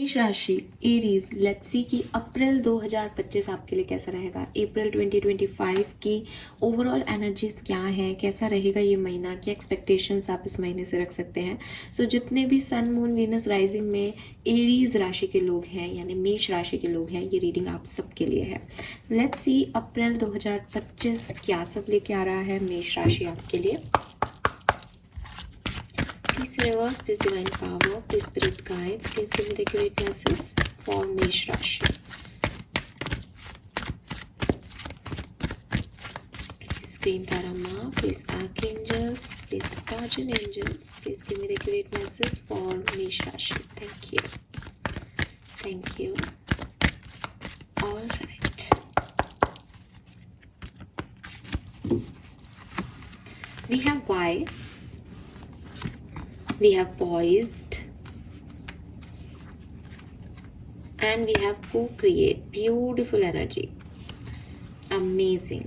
मेष राशि Aries, let's see कि अप्रैल 2025 आपके लिए कैसा रहेगा। अप्रैल 2025 की ओवरऑल एनर्जीज क्या है, कैसा रहेगा ये महीना, क्या एक्सपेक्टेशंस आप इस महीने से रख सकते हैं। जितने भी सन मून वीनस राइजिंग में एरीज राशि के लोग हैं यानी मेष राशि के लोग हैं, ये रीडिंग आप सबके लिए है। लेट्स सी अप्रैल 2025 क्या सब लेके आ रहा है मेष राशि आपके लिए। Please universe, please divine power, please spirit guides, please give me the accurate messages for Mesh Rashi. Please Green Tarama, please Archangels, please the Guardian Angels, please give me the accurate messages for Mesh Rashi. Thank you. Thank you. Alright. We have Y. We have poised and we have co-create. Beautiful energy, amazing.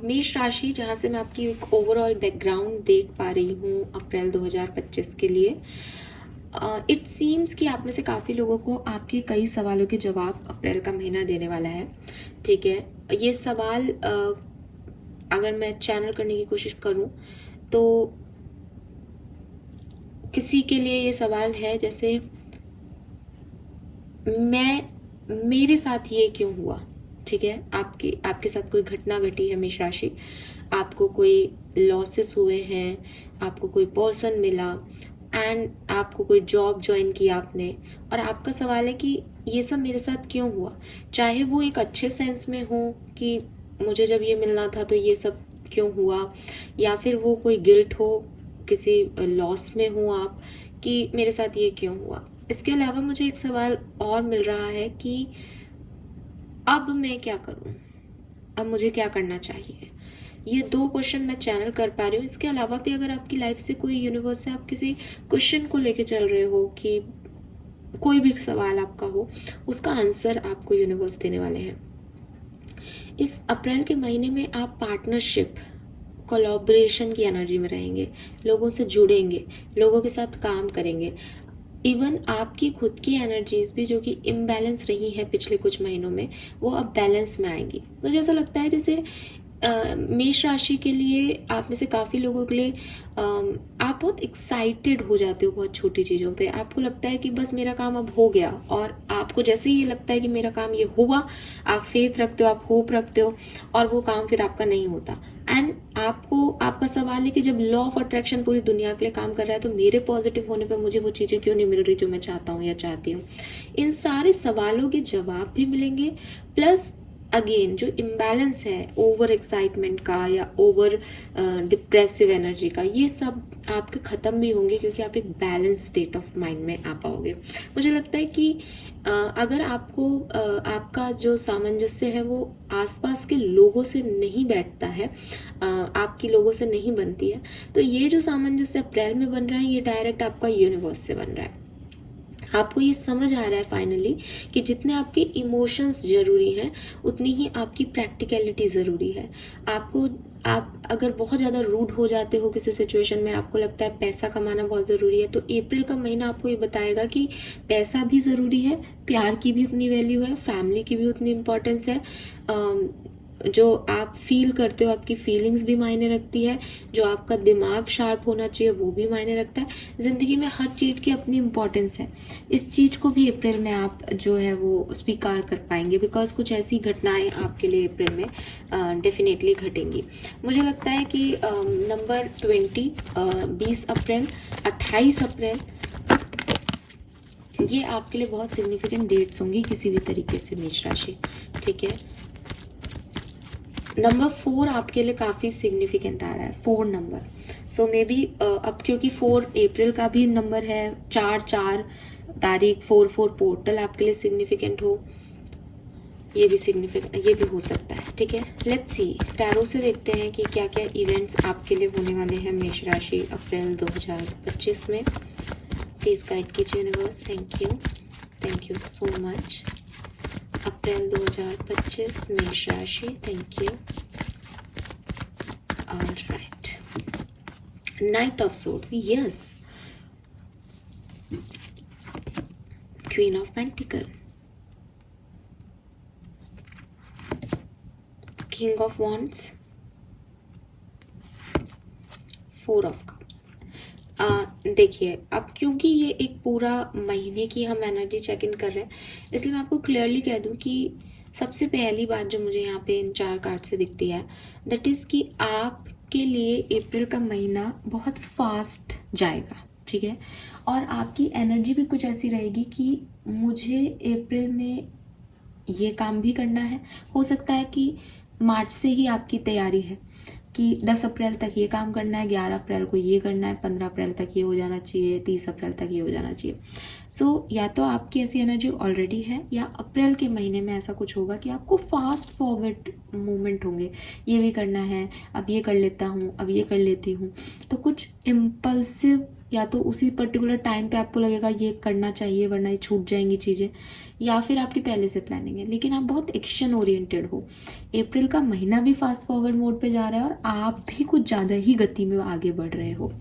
मेष राशि, जहाँ से मैं आपकी एक overall background देख पा रही हूँ अप्रैल 2025 के लिए, इट सीम्स कि आप में से काफ़ी लोगों को आपके कई सवालों के जवाब अप्रैल का महीना देने वाला है। ठीक है, ये सवाल अगर मैं चैनल करने की कोशिश करूँ तो किसी के लिए ये सवाल है जैसे मेरे साथ ये क्यों हुआ। ठीक है, आपके साथ कोई घटना घटी है मेष राशि, आपको कोई लॉसेस हुए हैं, आपको कोई पर्सन मिला एंड आपको कोई जॉब ज्वाइन किया आपने, और आपका सवाल है कि ये सब मेरे साथ क्यों हुआ। चाहे वो एक अच्छे सेंस में हो कि मुझे जब ये मिलना था तो ये सब क्यों हुआ, या फिर वो कोई गिल्ट हो, किसी लॉस में हो आप कि मेरे साथ ये क्यों हुआ। इसके अलावा मुझे एक सवाल और मिल रहा है कि अब मैं क्या करूं, अब मुझे क्या करना चाहिए। ये 2 क्वेश्चन मैं चैनल कर पा रही हूँ। इसके अलावा भी अगर आपकी लाइफ से कोई यूनिवर्स से आप किसी क्वेश्चन को लेके चल रहे हो कि कोई भी सवाल आपका हो, उसका आंसर आपको यूनिवर्स देने वाले हैं। इस अप्रैल के महीने में आप पार्टनरशिप, कोलैबोरेशन की एनर्जी में रहेंगे, लोगों से जुड़ेंगे, लोगों के साथ काम करेंगे। इवन आपकी खुद की एनर्जीज भी जो कि इम्बैलेंस रही है पिछले कुछ महीनों में, वो अब बैलेंस में आएंगी। मुझे ऐसा लगता है जैसे मेष राशि के लिए, आप में से काफ़ी लोगों के लिए आप बहुत एक्साइटेड हो जाते हो बहुत छोटी चीज़ों पे। आपको लगता है कि बस मेरा काम अब हो गया, और आपको जैसे ही ये लगता है कि मेरा काम ये हुआ, आप फेथ रखते हो, आप होप रखते हो, और वो काम फिर आपका नहीं होता। एंड आपका सवाल है कि जब लॉ ऑफ अट्रैक्शन पूरी दुनिया के लिए काम कर रहा है तो मेरे पॉजिटिव होने पर मुझे वो चीज़ें क्यों नहीं मिल रही जो मैं चाहता हूँ या चाहती हूँ। इन सारे सवालों के जवाब भी मिलेंगे, प्लस अगेन जो इम्बैलेंस है ओवर एक्साइटमेंट का या ओवर डिप्रेसिव एनर्जी का, ये सब आपके ख़त्म भी होंगे क्योंकि आप एक बैलेंस स्टेट ऑफ माइंड में आ पाओगे। मुझे लगता है कि अगर आपको आपका जो सामंजस्य है वो आसपास के लोगों से नहीं बैठता है, आपकी लोगों से नहीं बनती है, तो ये जो सामंजस्य अप्रैल में बन रहा है ये डायरेक्ट आपका यूनिवर्स से बन रहा है। आपको ये समझ आ रहा है फाइनली कि जितने आपके इमोशंस ज़रूरी हैं उतनी ही आपकी प्रैक्टिकलिटी ज़रूरी है। आप अगर बहुत ज़्यादा रूड हो जाते हो किसी सिचुएशन में, आपको लगता है पैसा कमाना बहुत ज़रूरी है, तो अप्रैल का महीना आपको ये बताएगा कि पैसा भी ज़रूरी है, प्यार की भी उतनी वैल्यू है, फैमिली की भी उतनी इम्पोर्टेंस है, जो आप फील करते हो आपकी फीलिंग्स भी मायने रखती है, जो आपका दिमाग शार्प होना चाहिए वो भी मायने रखता है। ज़िंदगी में हर चीज़ की अपनी इम्पोर्टेंस है। इस चीज़ को भी अप्रैल में आप जो है वो स्वीकार कर पाएंगे, बिकॉज कुछ ऐसी घटनाएं आपके लिए अप्रैल में डेफिनेटली घटेंगी। मुझे लगता है कि नंबर 20 अप्रैल 28 अप्रैल ये आपके लिए बहुत सिग्निफिकेंट डेट्स होंगी किसी भी तरीके से मेष राशि। ठीक है, नंबर 4 आपके लिए काफ़ी सिग्निफिकेंट आ रहा है, 4 नंबर। सो मे बी अब क्योंकि 4 अप्रैल का भी नंबर है, 4 तारीख, 4 पोर्टल आपके लिए सिग्निफिकेंट हो, ये भी सिग्निफिकेंट, ये भी हो सकता है। ठीक है, लेट्स सी, टैरो से देखते हैं कि क्या क्या इवेंट्स आपके लिए होने वाले हैं मेष राशि अप्रैल 2025 में। प्लीज़ गाइड कीजिए universe. Thank you so much. अप्रैल 2025 मेष राशि, thank you. Alright, knight of swords, yes, queen of pentacle, king of wands, four of cups. देखिए, अब क्योंकि ये एक पूरा महीने की हम एनर्जी चेक इन कर रहे हैं, इसलिए मैं आपको क्लियरली कह दूं कि सबसे पहली बात जो मुझे यहाँ पे इन 4 कार्ड से दिखती है, दैट इज़ कि आपके लिए अप्रैल का महीना बहुत फास्ट जाएगा, ठीक है। और आपकी एनर्जी भी कुछ ऐसी रहेगी कि मुझे अप्रैल में ये काम भी करना है। हो सकता है कि मार्च से ही आपकी तैयारी है कि 10 अप्रैल तक ये काम करना है, 11 अप्रैल को ये करना है, 15 अप्रैल तक ये हो जाना चाहिए, 30 अप्रैल तक ये हो जाना चाहिए। सो या तो आपकी ऐसी एनर्जी ऑलरेडी है, या अप्रैल के महीने में ऐसा कुछ होगा कि आपको फास्ट फॉरवर्ड मूवमेंट होंगे, ये भी करना है, अब ये कर लेता हूँ, अब ये कर लेती हूँ। तो कुछ इम्पल्सिव, या तो उसी पर्टिकुलर टाइम पे आपको लगेगा ये करना चाहिए वरना ये छूट जाएंगी चीज़ें, या फिर आपकी पहले से प्लानिंग है, लेकिन आप बहुत एक्शन ओरिएंटेड हो। अप्रैल का महीना भी फास्ट फॉरवर्ड मोड पे जा रहा है और आप भी कुछ ज़्यादा ही गति में आगे बढ़ रहे हो।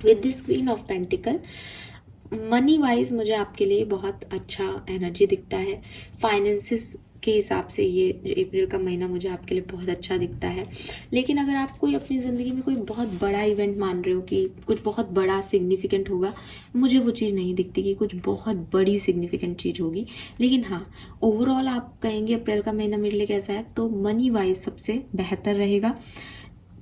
With this queen of pentacle, money wise मुझे आपके लिए बहुत अच्छा एनर्जी दिखता है। फाइनेंसिस के हिसाब से ये अप्रैल का महीना मुझे आपके लिए बहुत अच्छा दिखता है। लेकिन अगर आप कोई अपनी ज़िंदगी में कोई बहुत बड़ा इवेंट मान रहे हो कि कुछ बहुत बड़ा सिग्निफिकेंट होगा, मुझे वो चीज़ नहीं दिखती कि कुछ बहुत बड़ी सिग्निफिकेंट चीज़ होगी। लेकिन हाँ, ओवरऑल आप कहेंगे अप्रैल का महीना मेरे लिए कैसा है, तो मनी वाइज सबसे बेहतर रहेगा।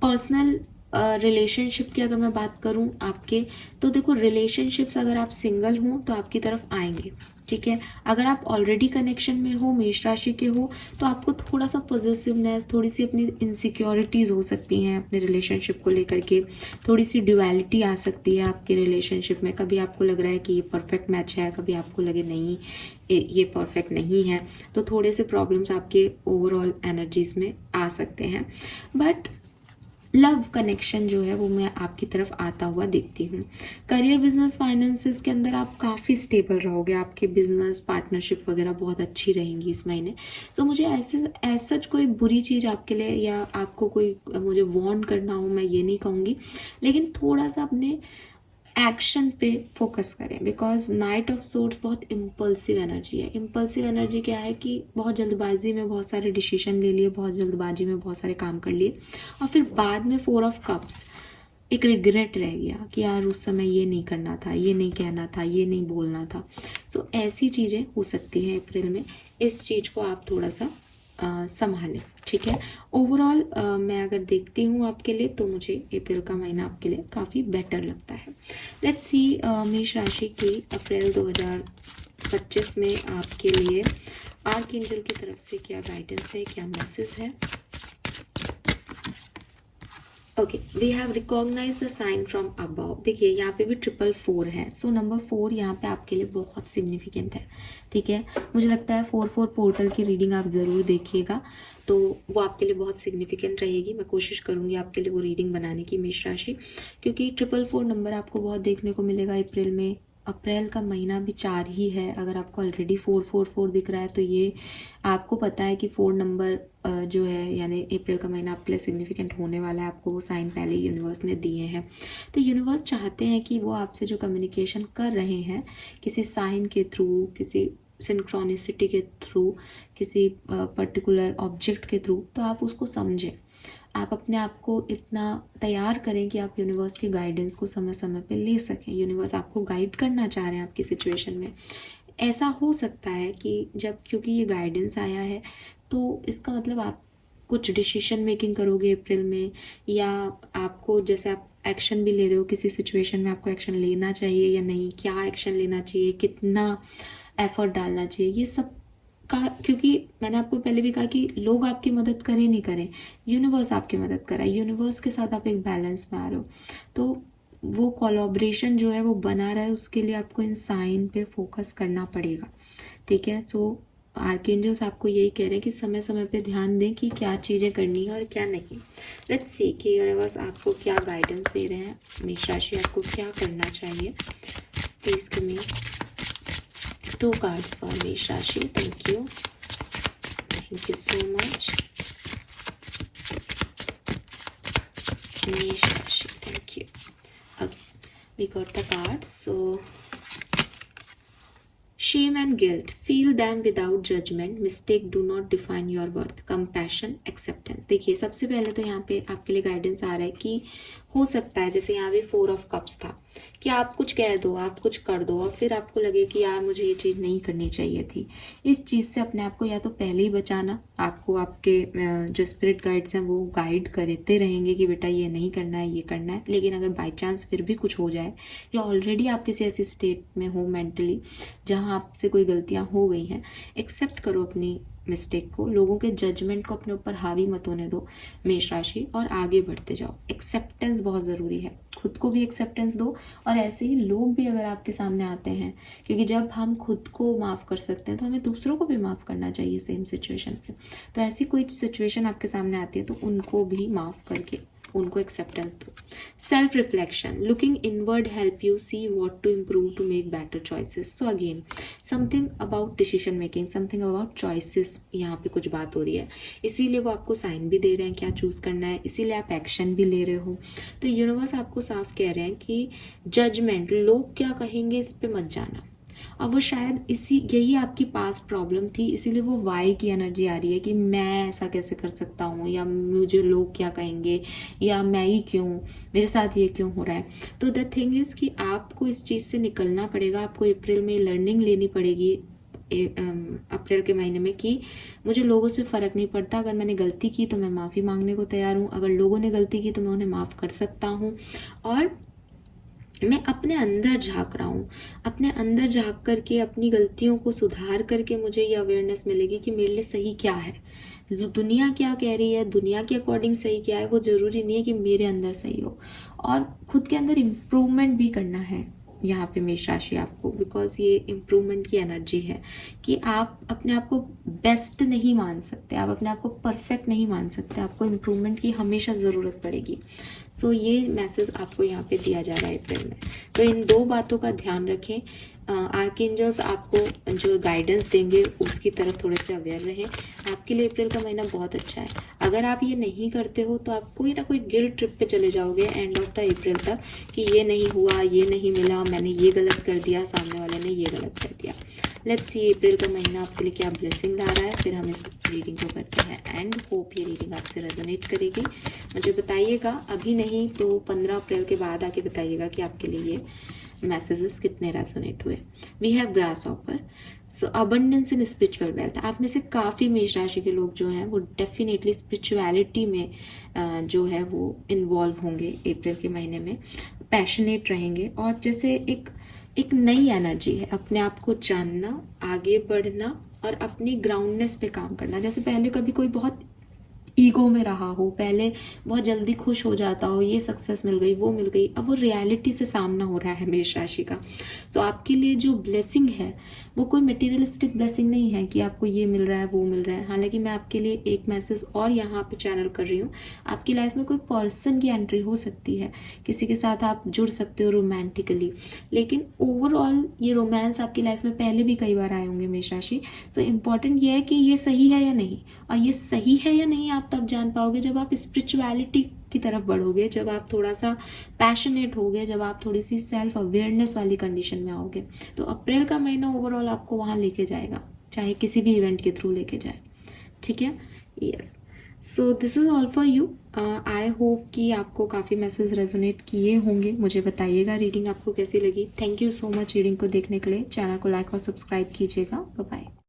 पर्सनल रिलेशनशिप की अगर मैं बात करूं आपके, तो देखो, रिलेशनशिप्स अगर आप सिंगल हो तो आपकी तरफ आएंगे, ठीक है। अगर आप ऑलरेडी कनेक्शन में हो, मेष राशि के हो, तो आपको थोड़ा सा पॉजिटिवनेस, थोड़ी सी अपनी इनसिक्योरिटीज़ हो सकती हैं अपने रिलेशनशिप को लेकर के, थोड़ी सी ड्युअलिटी आ सकती है आपके रिलेशनशिप में। कभी आपको लग रहा है कि ये परफेक्ट मैच है, कभी आपको लगे नहीं ये परफेक्ट नहीं है, तो थोड़े से प्रॉब्लम्स आपके ओवरऑल एनर्जीज में आ सकते हैं। बट लव कनेक्शन जो है वो मैं आपकी तरफ आता हुआ देखती हूँ। करियर, बिजनेस, फाइनेंसेस के अंदर आप काफ़ी स्टेबल रहोगे, आपके बिजनेस पार्टनरशिप वगैरह बहुत अच्छी रहेंगी इस महीने। तो मुझे ऐसे सच कोई बुरी चीज़ आपके लिए या आपको कोई मुझे वार्न करना हो, मैं ये नहीं कहूँगी, लेकिन थोड़ा सा अपने एक्शन पे फोकस करें, बिकॉज नाइट ऑफ सोर्ड्स बहुत इम्पल्सिव एनर्जी है। इम्पल्सिव एनर्जी क्या है कि बहुत जल्दबाजी में बहुत सारे डिसीजन ले लिए, बहुत जल्दबाजी में बहुत सारे काम कर लिए, और फिर बाद में 4 ऑफ कप्स एक रिग्रेट रह गया कि यार उस समय ये नहीं करना था, ये नहीं कहना था, ये नहीं बोलना था। सो ऐसी चीज़ें हो सकती हैं अप्रैल में। इस चीज़ को आप थोड़ा सा संभालें, ठीक है। ओवरऑल मैं अगर देखती हूँ आपके लिए, तो मुझे अप्रैल का महीना आपके लिए काफ़ी बेटर लगता है। लेट्स सी मेष राशि की अप्रैल 2025 में आपके लिए आर्कएंजल की तरफ से क्या गाइडेंस है, क्या मैसेज है। Okay, we have recognise the sign from above. देखिए, यहाँ पे भी 444 है, सो नंबर 4 यहाँ पे आपके लिए बहुत सिग्निफिकेंट है, ठीक है। मुझे लगता है 44 पोर्टल की रीडिंग आप ज़रूर देखिएगा, तो वो आपके लिए बहुत सिग्निफिकेंट रहेगी। मैं कोशिश करूँगी आपके लिए वो रीडिंग बनाने की, मेष राशि, क्योंकि 444 नंबर आपको बहुत देखने को मिलेगा अप्रैल में। अप्रैल का महीना भी 4 ही है, अगर आपको ऑलरेडी 444 दिख रहा है तो ये आपको पता है कि 4 नंबर जो है, यानी अप्रैल का महीना आपके लिए सिग्निफिकेंट होने वाला है। आपको वो साइन पहले ही यूनिवर्स ने दिए हैं, तो यूनिवर्स चाहते हैं कि वो आपसे जो कम्युनिकेशन कर रहे हैं किसी साइन के थ्रू, किसी सिंक्रोनिसिटी के थ्रू, किसी पर्टिकुलर ऑब्जेक्ट के थ्रू, तो आप उसको समझें। आप अपने आप को इतना तैयार करें कि आप यूनिवर्स की गाइडेंस को समय समय पे ले सकें। यूनिवर्स आपको गाइड करना चाह रहे हैं आपकी सिचुएशन में। ऐसा हो सकता है कि जब, क्योंकि ये गाइडेंस आया है, तो इसका मतलब आप कुछ डिसीजन मेकिंग करोगे अप्रैल में, या आपको, जैसे आप एक्शन भी ले रहे हो किसी सिचुएशन में, आपको एक्शन लेना चाहिए या नहीं, क्या एक्शन लेना चाहिए, कितना एफर्ट डालना चाहिए, ये सब का, क्योंकि मैंने आपको पहले भी कहा कि लोग आपकी मदद करें नहीं करें, यूनिवर्स आपकी मदद कर रहा है। यूनिवर्स के साथ आप एक बैलेंस में आ रहे हो, तो वो कोलैबोरेशन जो है वो बना रहा है, उसके लिए आपको इन साइन पे फोकस करना पड़ेगा, ठीक है। सो आर्कएंजल्स आपको यही कह रहे हैं कि समय समय पे ध्यान दें कि क्या चीज़ें करनी है और क्या नहीं। लेट्स सी कि यूनिवर्स आपको क्या गाइडेंस दे रहे हैं, मेष राशि आपको क्या करना चाहिए। Please give me 2 cards for मेष राशि। थैंक यू सो मच मेष राशि, थैंक यू। अब we got the cards, so shame and guilt, feel them without judgment, mistake do not define your worth, compassion, acceptance। देखिए सबसे पहले तो यहाँ पे आपके लिए गाइडेंस आ रहा है कि हो सकता है, जैसे यहाँ भी 4 ऑफ कप्स था, कि आप कुछ कह दो, आप कुछ कर दो और फिर आपको लगे कि यार मुझे ये चीज़ नहीं करनी चाहिए थी। इस चीज़ से अपने आप को या तो पहले ही बचाना, आपको आपके जो स्पिरिट गाइड्स हैं वो गाइड करते रहेंगे कि बेटा ये नहीं करना है, ये करना है। लेकिन अगर बाई चांस फिर भी कुछ हो जाए या ऑलरेडी आप किसी ऐसी स्टेट में हो मेंटली जहाँ आपसे कोई गलतियाँ हो गई हैं, एक्सेप्ट करो अपनी मिस्टेक को, लोगों के जजमेंट को अपने ऊपर हावी मत होने दो मेष राशि, और आगे बढ़ते जाओ। एक्सेप्टेंस बहुत ज़रूरी है, खुद को भी एक्सेप्टेंस दो और ऐसे ही लोग भी अगर आपके सामने आते हैं, क्योंकि जब हम खुद को माफ़ कर सकते हैं तो हमें दूसरों को भी माफ़ करना चाहिए सेम सिचुएशन पे। तो ऐसी कोई सिचुएशन आपके सामने आती है तो उनको भी माफ़ करके उनको एक्सेप्टेंस दो। Self reflection, looking inward help you see what to improve to make better choices. So again something about decision making, something about choices, यहाँ पे कुछ बात हो रही है, इसीलिए वो आपको साइन भी दे रहे हैं क्या चूज़ करना है, इसीलिए आप एक्शन भी ले रहे हो। तो यूनिवर्स आपको साफ कह रहे हैं कि जजमेंट, लोग क्या कहेंगे, इस पे मत जाना। अब वो शायद यही आपकी पास्ट प्रॉब्लम थी, इसीलिए वो वाई की एनर्जी आ रही है कि मैं ऐसा कैसे कर सकता हूँ, या मुझे लोग क्या कहेंगे, या मैं ही क्यों, मेरे साथ ये क्यों हो रहा है। तो द थिंग इज़ कि आपको इस चीज़ से निकलना पड़ेगा, आपको अप्रैल में लर्निंग लेनी पड़ेगी अप्रैल के महीने में कि मुझे लोगों से फ़र्क नहीं पड़ता, अगर मैंने गलती की तो मैं माफ़ी मांगने को तैयार हूँ, अगर लोगों ने गलती की तो मैं उन्हें माफ़ कर सकता हूँ। और मैं अपने अंदर झाँक रहा हूँ, अपने अंदर झाँक करके अपनी गलतियों को सुधार करके मुझे ये अवेयरनेस मिलेगी कि मेरे लिए सही क्या है, दुनिया क्या कह रही है, दुनिया के अकॉर्डिंग सही क्या है, वो ज़रूरी नहीं है कि मेरे अंदर सही हो। और खुद के अंदर इम्प्रूवमेंट भी करना है यहाँ पे मेष राशि आपको, बिकॉज ये इम्प्रूवमेंट की एनर्जी है कि आप अपने आप को बेस्ट नहीं मान सकते, आप अपने आप को परफेक्ट नहीं मान सकते, आपको इम्प्रूवमेंट की हमेशा ज़रूरत पड़ेगी। सो ये मैसेज आपको यहाँ पे दिया जा रहा है अप्रैल में। तो इन 2 बातों का ध्यान रखें। आर्कएंजल्स आपको जो गाइडेंस देंगे उसकी तरफ थोड़े से अवेयर रहें। आपके लिए अप्रैल का महीना बहुत अच्छा है। अगर आप ये नहीं करते हो तो आप कोई ना कोई गिल्ट ट्रिप पे चले जाओगे एंड ऑफ द अप्रैल तक कि ये नहीं हुआ, ये नहीं मिला, मैंने ये गलत कर दिया, सामने वाले ने ये गलत कर दिया। लेट्स सी अप्रैल का महीना आपके लिए क्या ब्लेसिंग ला रहा है, फिर हम इस रीडिंग को करते हैं एंड होप ये रीडिंग आपसे रेजोनेट करेगी। मुझे बताइएगा, अभी नहीं तो 15 अप्रैल के बाद आके बताइएगा कि आपके लिए ये मैसेजेस कितने रेजोनेट हुए। We have grass upper, so abundance in spiritual wealth. आप में से काफ़ी मेष राशि के लोग जो हैं वो डेफिनेटली स्पिरिचुअलिटी में जो है वो इन्वॉल्व होंगे अप्रैल के महीने में, पैशनेट रहेंगे और जैसे एक नई एनर्जी है, अपने आप को जानना, आगे बढ़ना और अपनी ग्राउंडनेस पे काम करना। जैसे पहले कभी कोई बहुत ईगो में रहा हो, पहले बहुत जल्दी खुश हो जाता हो, ये सक्सेस मिल गई, वो मिल गई, अब वो रियलिटी से सामना हो रहा है मेष राशि का। सो आपके लिए जो ब्लेसिंग है वो कोई मटेरियलिस्टिक ब्लेसिंग नहीं है कि आपको ये मिल रहा है, वो मिल रहा है। हालांकि मैं आपके लिए एक मैसेज और यहाँ पे चैनल कर रही हूँ, आपकी लाइफ में कोई पर्सन की एंट्री हो सकती है, किसी के साथ आप जुड़ सकते हो रोमांटिकली, लेकिन ओवरऑल ये रोमांस आपकी लाइफ में पहले भी कई बार आए होंगे मेष राशि। सो इम्पॉर्टेंट ये है कि ये सही है या नहीं, और ये सही है या नहीं आप तब जान पाओगे जब आप स्पिरिचुअलिटी की तरफ बढ़ोगे, जब आप थोड़ा सा पैशनेट होगे, जब आप थोड़ी सी सेल्फ अवेयरनेस वाली कंडीशन में आओगे। तो अप्रैल का महीना ओवरऑल आपको वहाँ लेके जाएगा, चाहे किसी भी इवेंट के थ्रू लेके जाए। ठीक है, yes. So this is all for you. I hope कि आपको काफ़ी मैसेज रेजोनेट किए होंगे। मुझे बताइएगा रीडिंग आपको कैसी लगी। Thank you so much reading को देखने के लिए। चैनल को लाइक और सब्सक्राइब कीजिएगा। Bye bye.